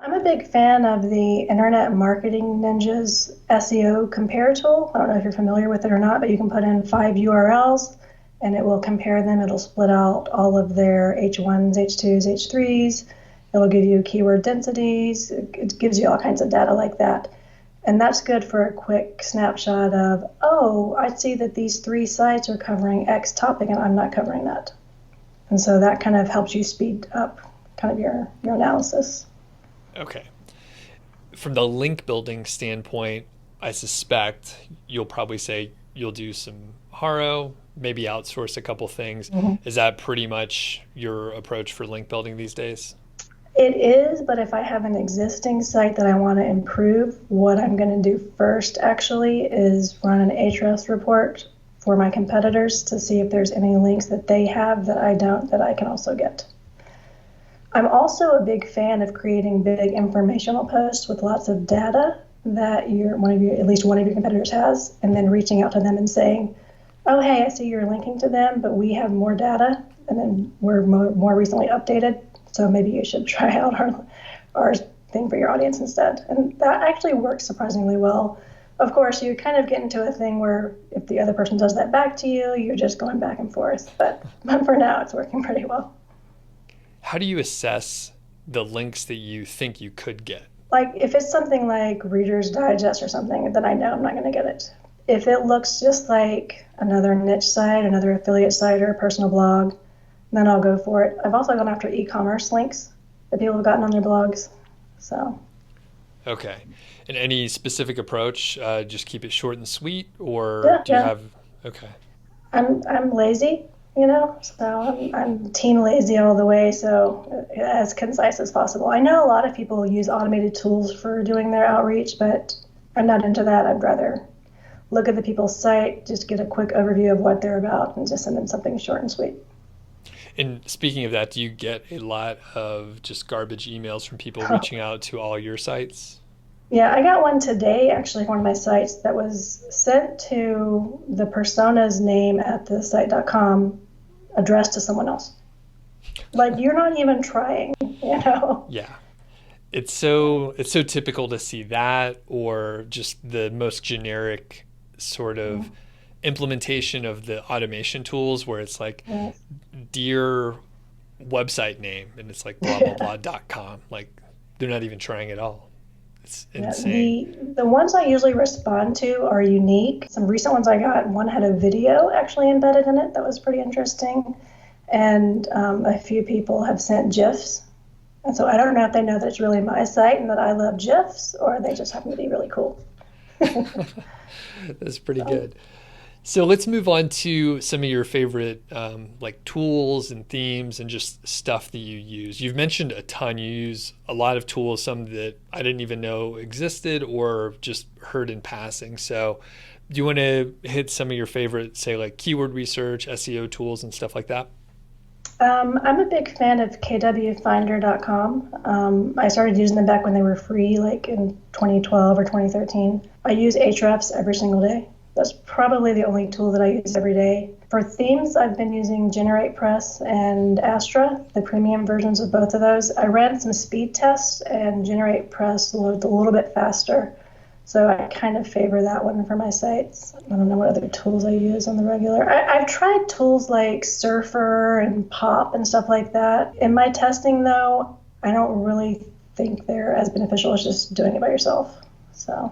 I'm a big fan of the Internet Marketing Ninja's SEO compare tool. I don't know if you're familiar with it or not, but you can put in 5 URLs and it will compare them. It'll split out all of their H1s, H2s, H3s. It'll give you keyword densities. It gives you all kinds of data like that. And that's good for a quick snapshot of, oh, I see that these three sites are covering X topic and I'm not covering that. And so that kind of helps you speed up kind of your analysis. Okay. From the link building standpoint, I suspect you'll probably say you'll do some HARO, maybe outsource a couple things. Mhm. Is that pretty much your approach for link building these days? It is, but if I have an existing site that I want to improve, what I'm going to do first actually is run an Ahrefs report for my competitors to see if there's any links that they have that I don't that I can also get. I'm also a big fan of creating big informational posts with lots of data that at least one of your competitors has, and then reaching out to them and saying, "Oh, hey, I see you're linking to them, but we have more data, and then we're more recently updated. So maybe you should try out our thing for your audience instead." And that actually works surprisingly well. Of course, you kind of get into a thing where if the other person does that back to you, you're just going back and forth. But for now, it's working pretty well. How do you assess the links that you think you could get? Like if it's something like Reader's Digest or something, then I know I'm not going to get it. If it looks just like another niche site, another affiliate site, or a personal blog, then I'll go for it. I've also gone after e-commerce links that people have gotten on their blogs. So Okay. And any specific approach? Just keep it short and sweet, or yeah, do you yeah. have? Okay. I'm lazy, so I'm team lazy all the way. So as concise as possible. I know a lot of people use automated tools for doing their outreach, but I'm not into that. I'd rather look at the people's site, just get a quick overview of what they're about, and just send them something short and sweet. And speaking of that, do you get a lot of just garbage emails from people reaching out to all your sites? Yeah, I got one today, actually, one of my sites that was sent to the persona's name at the site.com, addressed to someone else. Like, you're not even trying. Yeah. It's so typical to see that, or just the most generic sort of implementation of the automation tools where it's like Yeah. dear website name and it's like blah blah blah.com. Like they're not even trying at all. It's Yeah, insane. the ones I usually respond to are unique. Some recent ones I got, one had a video actually embedded in it that was pretty interesting, and a few people have sent GIFs. And so I don't know if they know that it's really my site and that I love GIFs, or they just happen to be really cool. That's pretty So, good. So let's move on to some of your favorite like tools and themes and just stuff that you use. You've mentioned a ton. You use a lot of tools, some that I didn't even know existed or just heard in passing. So do you want to hit some of your favorite, say like keyword research, SEO tools and stuff like that? I'm a big fan of kwfinder.com. I started using them back when they were free, like in 2012 or 2013. I use Ahrefs every single day. That's probably the only tool that I use every day. For themes, I've been using GeneratePress and Astra, the premium versions of both of those. I ran some speed tests, and GeneratePress loads a little bit faster. So I kind of favor that one for my sites. I don't know what other tools I use on the regular. I've tried tools like Surfer and Pop and stuff like that. In my testing, though, I don't really think they're as beneficial as just doing it by yourself. So.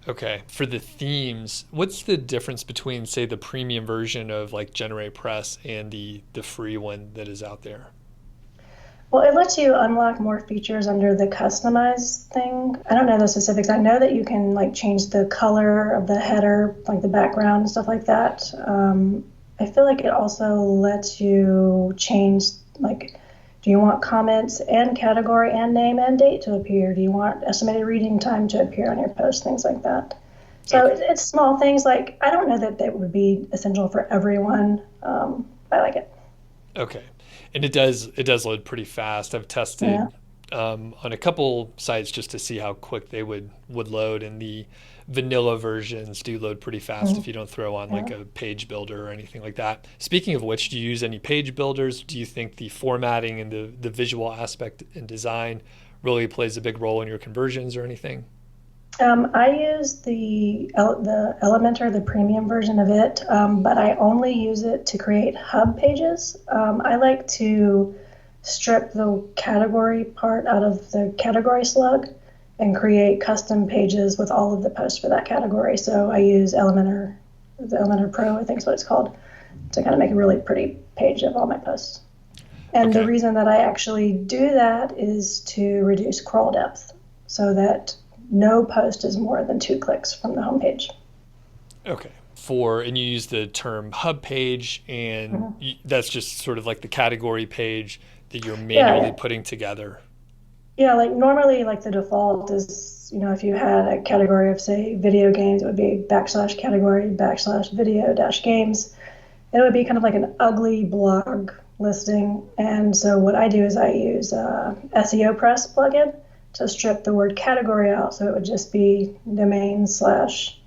Okay. For the themes, what's the difference between, say, the premium version of like GeneratePress and the free one that is out there? Well, it lets you unlock more features under the customize thing. I don't know the specifics. I know that you can like change the color of the header, like the background and stuff like that. I feel like it also lets you change like, do you want comments and category and name and date to appear? Do you want estimated reading time to appear on your post? Things like that. So Okay. it's small things like I don't know that they would be essential for everyone. I like it. Okay. And it does load pretty fast. I've Yeah. tested on a couple sites just to see how quick they would load, and the vanilla versions do load pretty fast if Mhm. you don't throw on like Yeah. a page builder or anything like that. Speaking of which, do you use any page builders? Do you think the formatting and the visual aspect and design really plays a big role in your conversions or anything? I use the Elementor, the premium version of it, but I only use it to create hub pages. I like to strip the category part out of the category slug and create custom pages with all of the posts for that category. So I use Elementor, the Elementor Pro, I think is what it's called, to kind of make a really pretty page of all my posts. And the Okay. reason that I actually do that is to reduce crawl depth so that no post is more than 2 clicks from the homepage. Okay. And you use the term hub page, and Mhm. that's just sort of like the category page that you're manually Yeah, putting together. yeah. Like normally, like the default is, if you had a category of say video games, it would be backslash category backslash video dash games. And it would be kind of like an ugly blog listing. And so what I do is I use SEO Press plugin to strip the word category out. So it would just be domain slash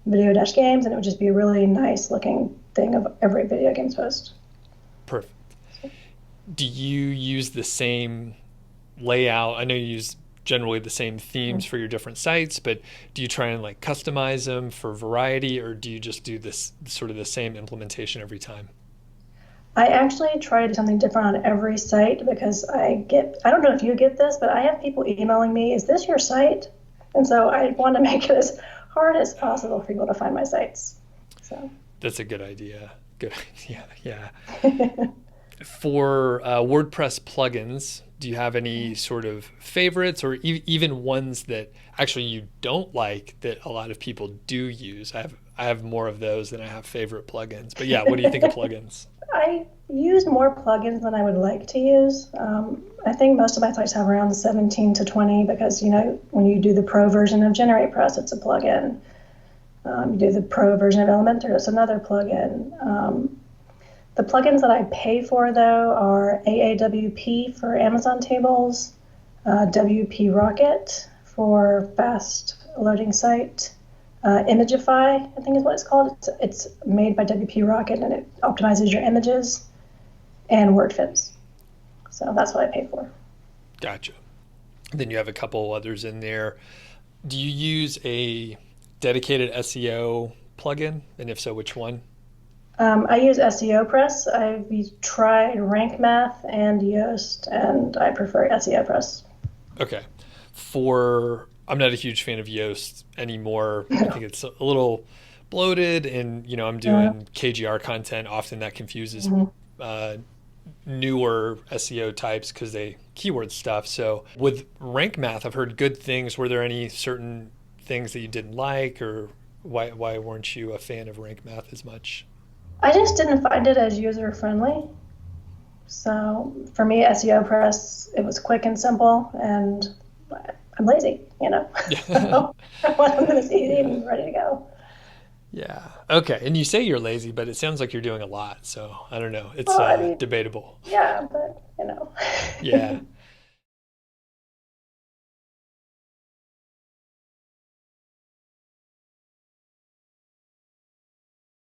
video dash games, and it would just be a really nice looking thing of every video games post. Perfect. Do you use the same layout? I know you use generally the same themes for your different sites, but do you try and like customize them for variety, or do you just do this sort of the same implementation every time? I actually try to do something different on every site because I don't know if you get this, but I have people emailing me, is this your site? And so I want to make it as hard as possible for people to find my sites. So. That's a good idea. Good. Yeah. Yeah. For WordPress plugins, do you have any sort of favorites, or even ones that actually you don't like that a lot of people do use? I have more of those than I have favorite plugins. But yeah, what do you think of plugins? I use more plugins than I would like to use. I think most of my sites have around 17 to 20 because, when you do the pro version of GeneratePress, it's a plugin. You do the pro version of Elementor, it's another plugin. The plugins that I pay for, though, are AAWP for Amazon tables, WP Rocket for fast loading site, Imagify, I think is what it's called. It's made by WP Rocket, and it optimizes your images, and WordFence. So that's what I pay for. Gotcha. Then you have a couple others in there. Do you use a dedicated SEO plugin? And if so, which one? I use SEO Press. I've tried Rank Math and Yoast, and I prefer SEO Press. Okay. I'm not a huge fan of Yoast anymore. I think it's a little bloated, and I'm Uh, doing KGR content. Often that confuses mhm. uh, newer SEO types because they keyword stuff. So with Rank Math, I've heard good things. Were there any certain things that you didn't like, or why weren't you a fan of Rank Math as much? I just didn't find it as user friendly. So for me, SEO Press, it was quick and simple, and I'm lazy. Yeah. So I want something that's easy Yeah. and ready to go. Yeah. Okay. And you say you're lazy, but it sounds like you're doing a lot. So I don't know. It's Well, I mean, debatable. yeah, but. Yeah.